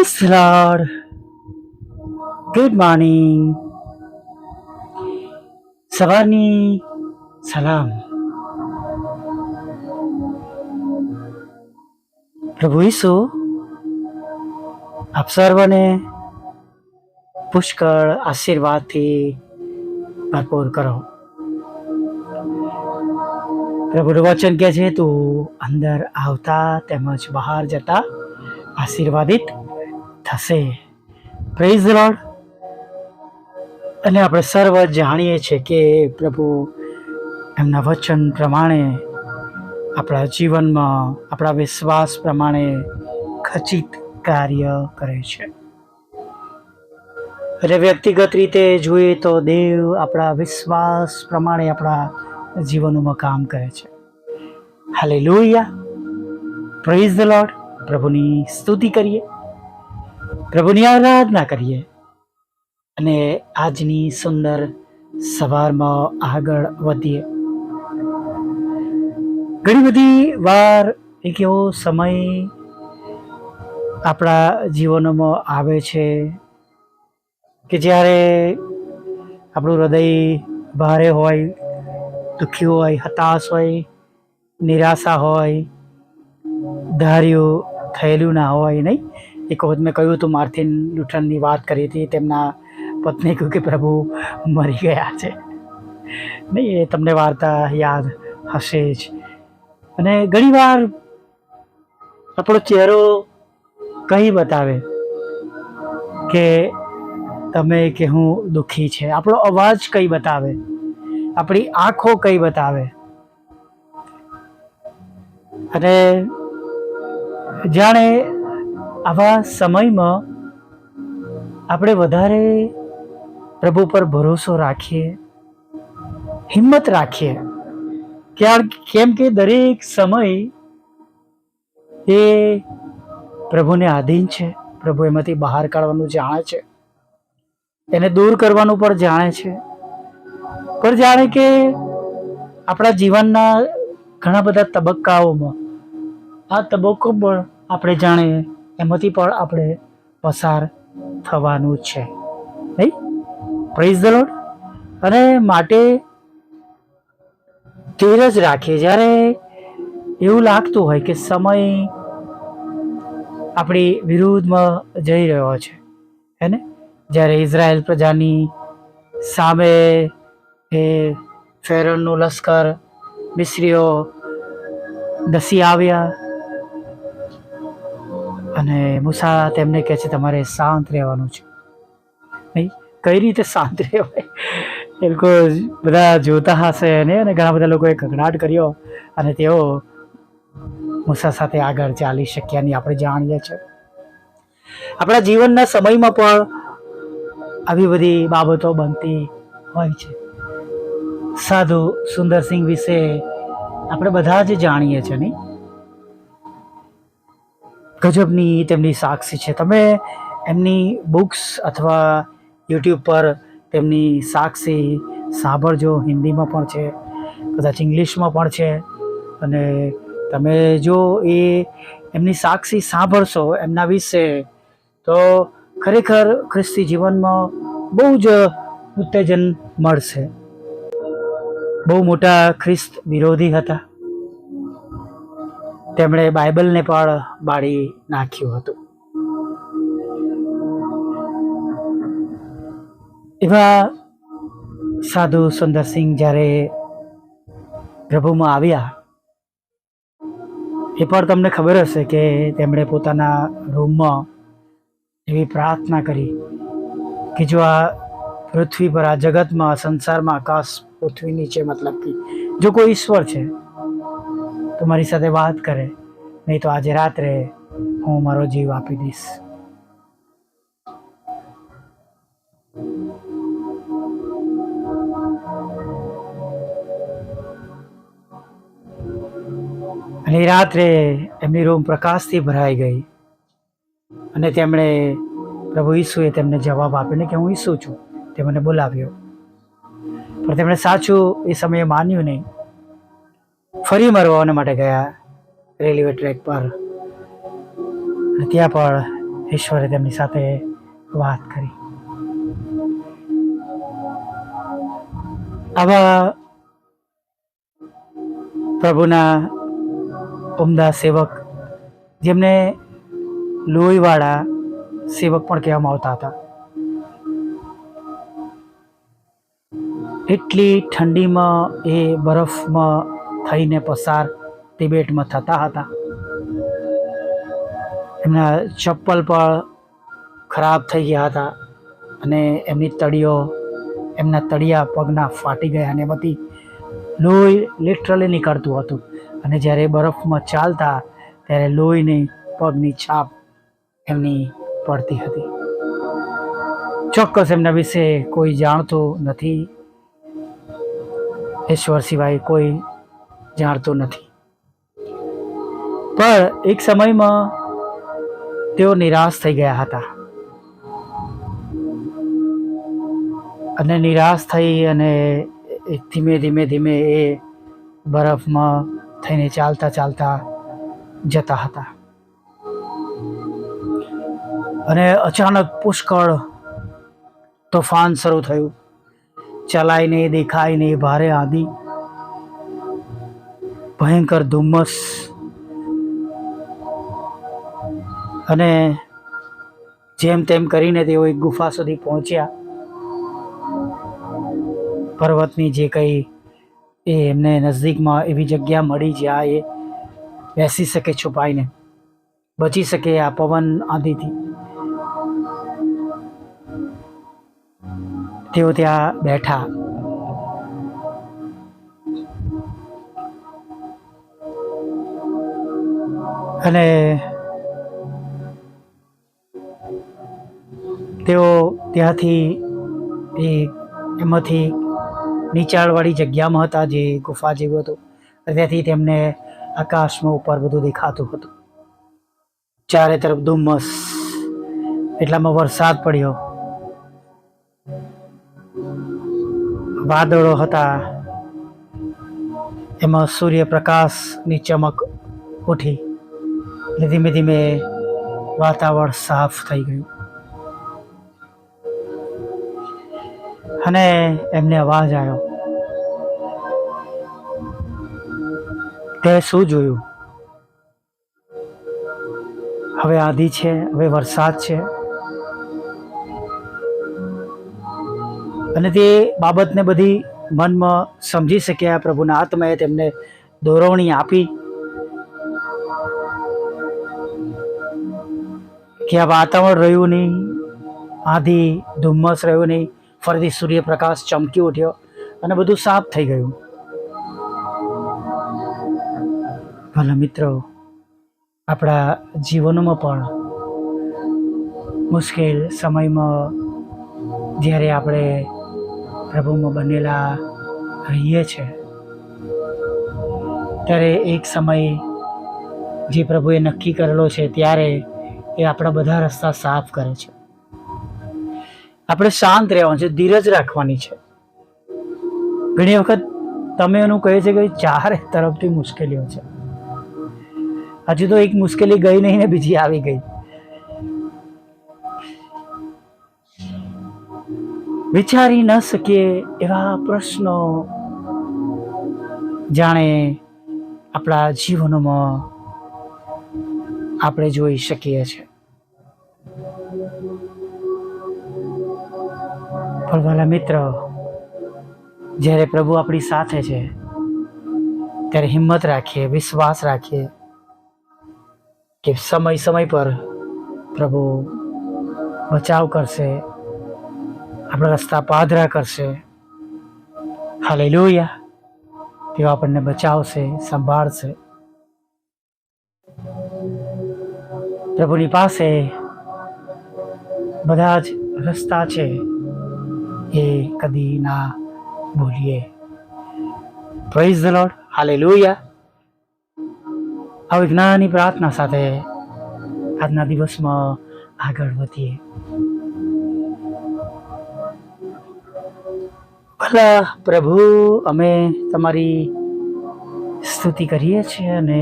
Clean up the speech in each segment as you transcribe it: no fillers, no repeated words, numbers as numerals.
Praise lord. Good morning. સવારની સલામ. પ્રભુ ઈસુ આપ સર્વને પુષ્કળ આશીર્વાદથી ભરપૂર કરો. પ્રભુનું વચન કહે છે, તું અંદર આવતા તેમજ બહાર જતા આશીર્વાદિત થશે. Praise lord. અને આપણે સર્વ જાણીએ છીએ કે પ્રભુ એમના વચન પ્રમાણે આપણા જીવનમાં આપણા વિશ્વાસ પ્રમાણે ખચિત કાર્ય કરે છે. અને વ્યક્તિગત રીતે જોઈએ તો દેવ આપણા વિશ્વાસ પ્રમાણે આપણા જીવનોમાં કામ કરે છે. હાલેલુયા. Praise the lord. પ્રભુની સ્તુતિ કરીએ, પ્રભુની આરાધના કરીએ અને આજની સુંદર સવારમાં આગળ વધીએ. ઘણી બધી વાર એક એવો સમય આપણા જીવનોમાં આવે છે કે જ્યારે આપણું હૃદય ભારે હોય, દુઃખી હોય, હતાશ હોય, નિરાશા હોય, ધાર્યું થયેલું ના હોય. નહીં, એક વખત મેં કહ્યું હતું, માર્ટિન લ્યુથરની વાત કરી હતી. તેમના પત્ની કહ્યું કે પ્રભુ મરી ગયા છે. નહીં, એ તમને વાર્તા યાદ હશે જ. અને ઘણીવાર આપણો ચહેરો કંઈ બતાવે કે તમે કે હું દુઃખી છે. આપણો અવાજ કંઈ બતાવે, આપણી આંખો કંઈ બતાવે. અને જાણે આવા સમયમાં આપણે વધારે પ્રભુ પર ભરોસો રાખીએ, હિંમત રાખીએ. કેમ કે દરેક સમય એ પ્રભુને આધીન છે. પ્રભુ એમાંથી બહાર કાઢવાનું જાણે છે, એને દૂર કરવાનું પણ જાણે છે. પણ જાણે કે આપણા જીવનના ઘણા બધા તબક્કાઓમાં આ તબક્કો પણ આપણે જાણે એમાંથી પણ આપણે પસાર થવાનું છે. નહીં, પ્રેઝ ધ લોર્ડ. અને માટે ધીરજ રાખીએ. જ્યારે એવું લાગતું હોય કે સમય આપણી વિરુદ્ધમાં જઈ રહ્યો છે, હે ને? જ્યારે ઇઝરાયલ પ્રજાની સામે એ ફેરનનું લશ્કર, મિસ્રીઓ ધસી આવ્યા અને મૂસા તેમને કહે છે, તમારે શાંત રહેવાનું છે. નહીં, કઈ રીતે શાંત રહેવાય? એ લોકો બધા જોતા હશે ને, અને ઘણા બધા લોકોએ કકડાટ કર્યો અને તેઓ મૂસા સાથે આગળ ચાલી શક્યા નહીં. આપણે જાણીએ છીએ આપણા જીવનના સમયમાં પણ આવી બધી બાબતો બનતી હોય છે. સાધુ સુંદરસિંહ વિશે આપણે બધા જ જાણીએ છીએ. નહીં, ગજબની તેમની સાક્ષી છે. તમે એમની બુક્સ અથવા યુટ્યુબ પર તેમની સાક્ષી સાંભળજો. હિન્દીમાં પણ છે, કદાચ ઇંગ્લિશમાં પણ છે. અને તમે જો એમની સાક્ષી સાંભળશો એમના વિશે, તો ખરેખર ખ્રિસ્તી જીવનમાં બહુ જ ઉત્તેજન મળશે. બહુ મોટા ખ્રિસ્ત વિરોધી હતા. તેમણે બાઇબલને પણ બાળી નાખ્યું હતું. એવા સાધુ સુંદરસિંહ જ્યારે પ્રભુમાં આવ્યા, એ પણ તમને ખબર હશે કે તેમણે પોતાના રૂમમાં એવી પ્રાર્થના કરી કે જો આ પૃથ્વી પર, આ જગતમાં, સંસારમાં, આકાશ, પૃથ્વી નીચે, મતલબ કે જો કોઈ ઈશ્વર છે તો મારી સાથે વાત કરે, નહીં તો આજે રાત્રે હું મારો જીવ આપી દઈશ. અને રાત્રે એમની રૂમ પ્રકાશથી ભરાઈ ગઈ અને તેમણે પ્રભુ ઈસુએ તેમને જવાબ આપ્યો કે હું ઈસુ છું, તે મને બોલાવ્યો. પણ તેમણે સાચું એ સમયે માન્યું નહીં. ફરી મરવાના માટે ગયા રેલવે ટ્રેક પર. ત્યાં પણ ઈશ્વરે તેમની સાથે વાત કરી. આવા પ્રભુના ઉમદા સેવક, જેમને લોહીવાળા સેવક પણ કહેવામાં આવતા હતા, એટલી ઠંડીમાં એ બરફમાં થઈને પસાર તિબેટમાં થતા હતા. એમના ચપ્પલ પણ ખરાબ થઈ ગયા હતા અને એમના તળિયા પગના ફાટી ગયા અને એમાંથી લોહી લિટરલી નીકળતું હતું. અને જ્યારે બરફમાં ચાલતા ત્યારે લોહીની પગની છાપ એમની પડતી હતી. ચોક્કસ એમના વિશે કોઈ જાણતું નથી, ઈશ્વર સિવાય કોઈ જાણતું નથી. પણ એક સમયમાં તેઓ નિરાશ થઈ ગયા હતા અને નિરાશ થઈ અને ધીમે ધીમે એ બરફમાં થઈને ચાલતા જતા હતા. અને અચાનક પુષ્કળ તોફાન શરૂ થયું. ચલાય નહીં, દેખાય નહીં, ભારે આંધી, ભયંકર ધુમ્મસ. અને જેમ તેમ કરીને તેઓ એક ગુફા સુધી પહોંચ્યા. પર્વતની જે કંઈ એમને નજદીકમાં એવી જગ્યા મળી જ્યાં એ બેસી શકે, છુપાઈને બચી શકે આ પવન આંધીથી. તેઓ ત્યાં બેઠા. અને તેઓ ત્યાંથી એમાંથી નીચાણવાળી જગ્યામાં હતા, જે ગુફા જેવું હતું. ત્યાંથી તેમને આકાશમાં ઉપર બધું દેખાતું હતું. ચારે તરફ ધુમ્મસ. એટલામાં વરસાદ પડ્યો. વાદળો હતા, એમાં સૂર્યપ્રકાશની ચમક ઉઠી એટલે ધીમે ધીમે વાતાવરણ સાફ થઈ ગયું. અને એમને અવાજ આવ્યો. તે શું જોયું? હવે આંધી છે, હવે વરસાદ છે. અને તે બાબતને બધી મનમાં સમજી શક્યા. પ્રભુના આત્માએ તેમને દોરવણી આપી કે આ વાતાવરણ રહ્યું નહીં, આંધી ધુમ્મસ રહ્યું નહીં, ફરીથી સૂર્યપ્રકાશ ચમકી ઉઠ્યો અને બધું સાફ થઈ ગયું. ભલા મિત્રો, આપણા જીવનમાં પણ મુશ્કેલ સમયમાં જ્યારે આપણે પ્રભુમાં બનેલા રહીએ છીએ, ત્યારે એક સમય જે પ્રભુએ નક્કી કરેલો છે ત્યારે એ આપણા બધા રસ્તા સાફ કરે છે. આપણે શાંત રહેવાનું છે, ધીરજ રાખવાની છે. ઘણી વખત તમે એનું કહે છે કે ચારે તરફથી મુશ્કેલીઓ છે, હજુ તો એક મુશ્કેલી ગઈ નહીં ને બીજી આવી ગઈ. વિચારી ન શકીએ એવા પ્રશ્નો જાણે આપણા જીવનમાં આપણે જોઈ શકીએ છીએ. પણ ભલા મિત્ર, જ્યારે પ્રભુ આપણી સાથે છે ત્યારે હિંમત રાખીએ, વિશ્વાસ રાખીએ કે સમય પર પ્રભુ બચાવ કરશે, આપણા રસ્તા પાદરા કરશે. હાલેલુયા! તેઓ આપણને બચાવશે, સંભાળશે. પ્રભુની પાસે બધા જ રસ્તા છે, એ કદી ના ભૂલીએ. Praise the Lord. હાલેલુયા! આવી જ્ઞાનની પ્રાર્થના સાથે આજના દિવસમાં આગળ વધીએ. ભલા પ્રભુ, અમે તમારી સ્તુતિ કરીએ છીએ અને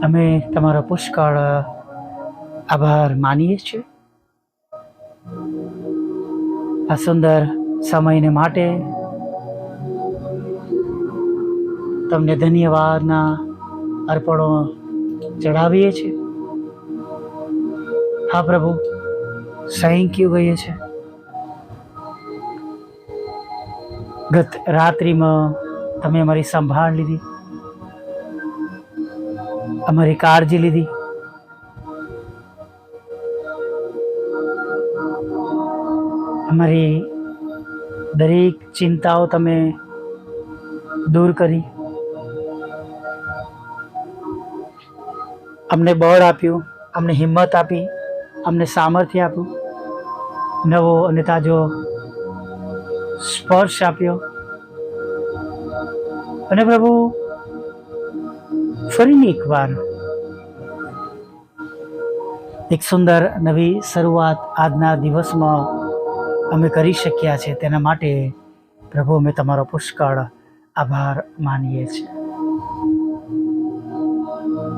અમે તમારો પુષ્કળ આભાર માનીએ છીએ આ સુંદર સમયને માટે. તમને ધન્યવાદના અર્પણો ચડાવીએ છીએ. હા પ્રભુ, થેન્ક યુ કહીએ છીએ. ગત રાત્રિમાં તમે અમારી સંભાળ લીધી, અમારી કાળજી લીધી. અમારી દરેક ચિંતાઓ તમે દૂર કરી. અમને બળ આપ્યું, અમને હિંમત આપી, અમને સામર્થ્ય આપ્યું, નવો અને તાજો સ્પર્શ આપ્યો. અને પ્રભુ, ફરીની એકવાર એક સુંદર નવી શરૂઆત આજના દિવસમાં અમે કરી શક્યા છે. તેના માટે પ્રભુ અમે તમારો પુષ્કળ આભાર માનીએ છીએ.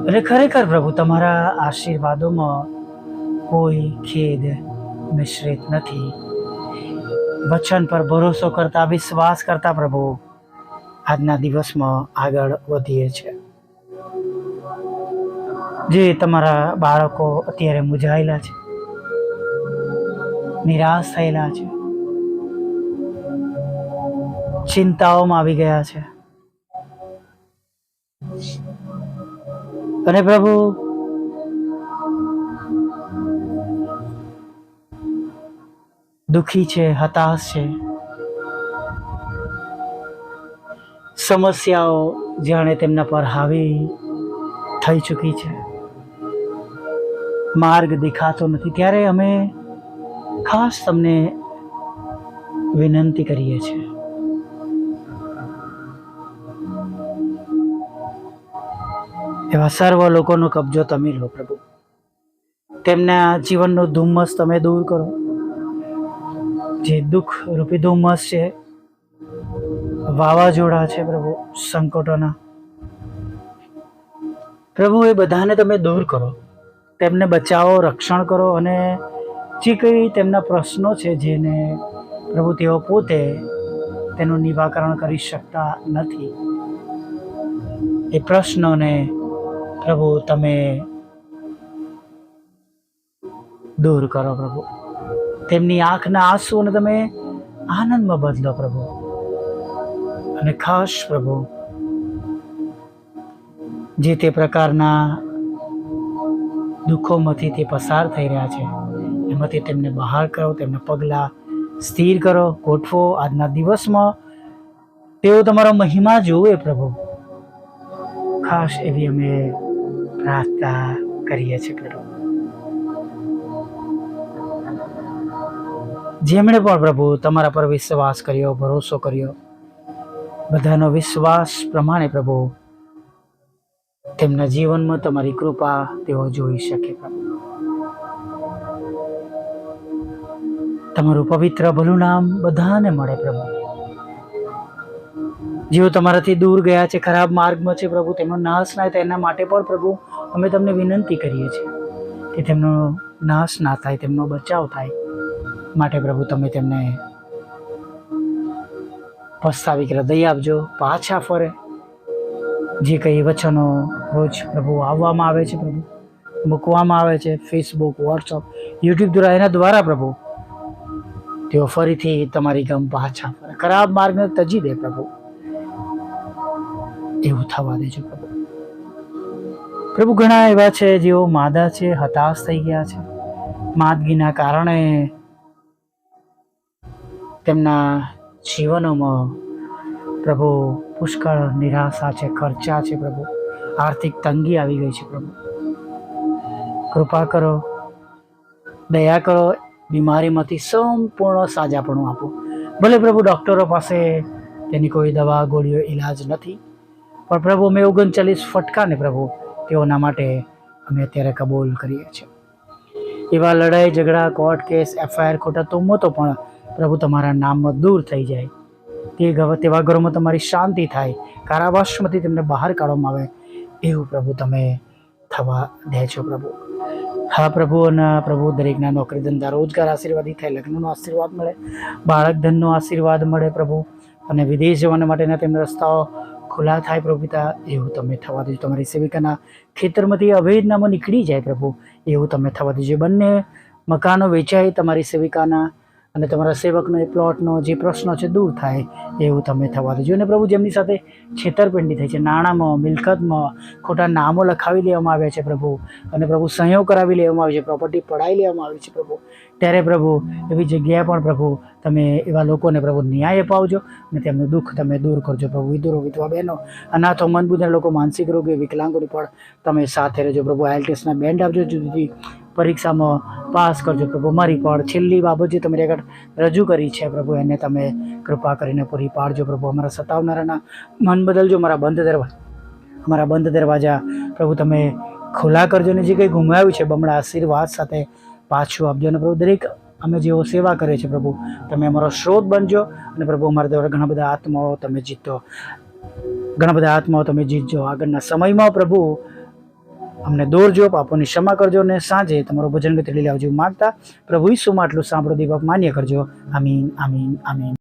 અને ખરેખર પ્રભુ, તમારા આશીર્વાદોમાં કોઈ ખેદ મિશ્રિત નથી. વચન પર ભરોસો કરતા, વિશ્વાસ કરતા પ્રભુ આજના દિવસમાં આગળ વધીએ છીએ. જે તમારા બાળકો અત્યારે મૂંઝાયેલા છે, નિરાશ થયેલા છે, ચિંતાઓમાં આવી ગયા છે, અને પ્રભુ દુઃખી છે, હતાશ છે, સમસ્યાઓ જાણે તેમના પર હાવી થઈ ચૂકી છે, માર્ગ દેખાતો નથી, ત્યારે અમે ખાસ તમને વિનંતી કરીએ છીએ. એવા સર્વ લોકોનો કબજો તમે લો પ્રભુ. તેમના જીવનનો ધુમ્મસ તમે દૂર કરો. જે દુઃખ રૂપી ધુમ્મસ છે, વાવાઝોડા છે પ્રભુ, સંકટોના પ્રભુ, એ બધાને તમે દૂર કરો. તેમને બચાવો, રક્ષણ કરો. અને જે કંઈ તેમના પ્રશ્નો છે, જેને પ્રભુ તેઓ પોતે તેનું નિરાકરણ કરી શકતા નથી, એ પ્રશ્નોને પ્રભુ તમે દૂર કરો પ્રભુ. તેમની આંખના આંસુઓને તમે આનંદમાં બદલો પ્રભુ. અને ખાસ પ્રભુ, જે તે પ્રકારના દુઃખોમાંથી તે પસાર થઈ રહ્યા છે, એમાંથી તેમને બહાર કરો. તેમના પગલાં સ્થિર કરો, ગોઠવો. આજના દિવસમાં તેઓ તમારો મહિમા જોવે પ્રભુ. ખાસ એવી અમે પ્રાર્થના કરીએ છીએ પ્રભુ. જેમણે પણ પ્રભુ તમારા પર વિશ્વાસ કર્યો, ભરોસો કર્યો, બધાનો વિશ્વાસ પ્રમાણે પ્રભુ તેમના જીવનમાં તમારી કૃપા તેઓ જોઈ શકે પ્રભુ. તમારું પવિત્ર ભલું નામ બધાને મળે પ્રભુ. જેઓ તમારાથી દૂર ગયા છે, ખરાબ માર્ગમાં છે પ્રભુ, તેમનો નાશ ના થાય તેના માટે પણ પ્રભુ અમે તમને વિનંતી કરીએ છીએ કે તેમનો નાશ ના થાય, તેમનો બચાવ થાય. માટે પ્રભુ તમે તેમને પસ્તાવી હૃદય આપજો, પાછા ફરે. જે કંઈ વચનો રોજ પ્રભુ આવવામાં આવે છે પ્રભુ, મૂકવામાં આવે છે ફેસબુક, વોટ્સઅપ, યુટ્યુબ દ્વારા, એના દ્વારા પ્રભુ તેઓ ફરીથી તમારી ગમ પાછા ફરે, ખરાબ માર્ગને તજી દે પ્રભુ. એવું થવા દેજો પ્રભુ. પ્રભુ, ઘણા એવા છે જેઓ માદા છે, હતાશ થઈ ગયા છે. માંદગીના કારણે તેમના જીવનોમાં પ્રભુ પુષ્કળ નિરાશા છે, ખર્ચા છે પ્રભુ, આર્થિક તંગી આવી ગઈ છે પ્રભુ. કૃપા કરો, દયા કરો, બીમારીમાંથી સંપૂર્ણ સાજાપણું આપો. ભલે પ્રભુ ડૉક્ટરો પાસે તેની કોઈ દવા, ગોળીઓ, ઈલાજ નથી, પણ પ્રભુ અમે 39 ફટકાને પ્રભુ તેઓના માટે અમે અત્યારે કબૂલ કરીએ છીએ. એવા લડાઈ ઝઘડા, કોર્ટ કેસ, FIR, ખોટા તોમતો પણ પ્રભુ તમારા નામમાં દૂર થઈ જાય. તેવા ઘરોમાં તમારી શાંતિ થાય, કારાવાસમાંથી તેમને બહાર કાઢવામાં આવે એવું પ્રભુ તમે થવા દેજો પ્રભુ. હા પ્રભુ, અને પ્રભુ દરેકના નોકરી ધંધા રોજગાર આશીર્વાદી થાય, લગ્નનો આશીર્વાદ મળે, બાળક ધનનો આશીર્વાદ મળે પ્રભુ, અને વિદેશ જવાના માટેના તેમના રસ્તાઓ ખુલ્લા થાય પ્રભુ પિતા, એવું તમે થવા દેજો. તમારી સેવિકાના ખેતરમાંથી અભેદનામાં નીકળી જાય પ્રભુ, એવું તમે થવા દેજો. બંને મકાનો વેચાય તમારી સેવિકાના, અને તમારા સેવકનો એ પ્લોટનો જે પ્રશ્નો છે દૂર થાય, એવું તમે થવા દેજો. અને પ્રભુ જેમની સાથે છેતરપિંડી થઈ છે, નાણાંમાં, મિલકતમાં ખોટા નામો લખાવી લેવામાં આવ્યા છે પ્રભુ, અને પ્રભુ સહીઓ કરાવી લેવામાં આવી છે, પ્રોપર્ટી પડાવી લેવામાં આવી છે પ્રભુ, ત્યારે પ્રભુ એવી જગ્યાએ પણ પ્રભુ તમે એવા લોકોને પ્રભુ ન્યાય અપાવજો, અને તેમનું દુઃખ તમે દૂર કરજો પ્રભુ. વિધુરો, વિધવા બહેનો, અનાથો, મંદબુદ્ધના લોકો, માનસિક રોગી, વિકલાંગોની પણ તમે સાથે રહેજો પ્રભુ. IELTSના બેન્ડ આપજો, જુદી પરીક્ષામાં પાસ કરજો પ્રભુ. મારી પણ છેલ્લી બાબત જે તમે આગળ રજૂ કરી છે પ્રભુ, એને તમે કૃપા કરીને પૂરી પાડજો પ્રભુ. અમારા સતાવનારાના મન બદલજો, અમારા બંધ દરવાજા પ્રભુ તમે ખુલ્લા કરજો, ને જે કંઈ ગુમાવ્યું છે બમણા આશીર્વાદ સાથે પાછું આપજો. અને પ્રભુ દરેક અમે જેઓ સેવા કરે છે પ્રભુ, તમે અમારો સ્ત્રોત બનજો, અને પ્રભુ અમારા દ્વારા ઘણા બધા આત્માઓ તમે જીતજો. આગળના સમયમાં પ્રભુ અમને દોરજો, પાપોની ક્ષમા કરજો, અને સાંજે તમારો ભજન ગતિ લઈ આવજો માગતા પ્રભુ ઈસુમાં આટલું સાંભળો, દીવક માન્ય કરજો. આમીન, આમીન, આમીન.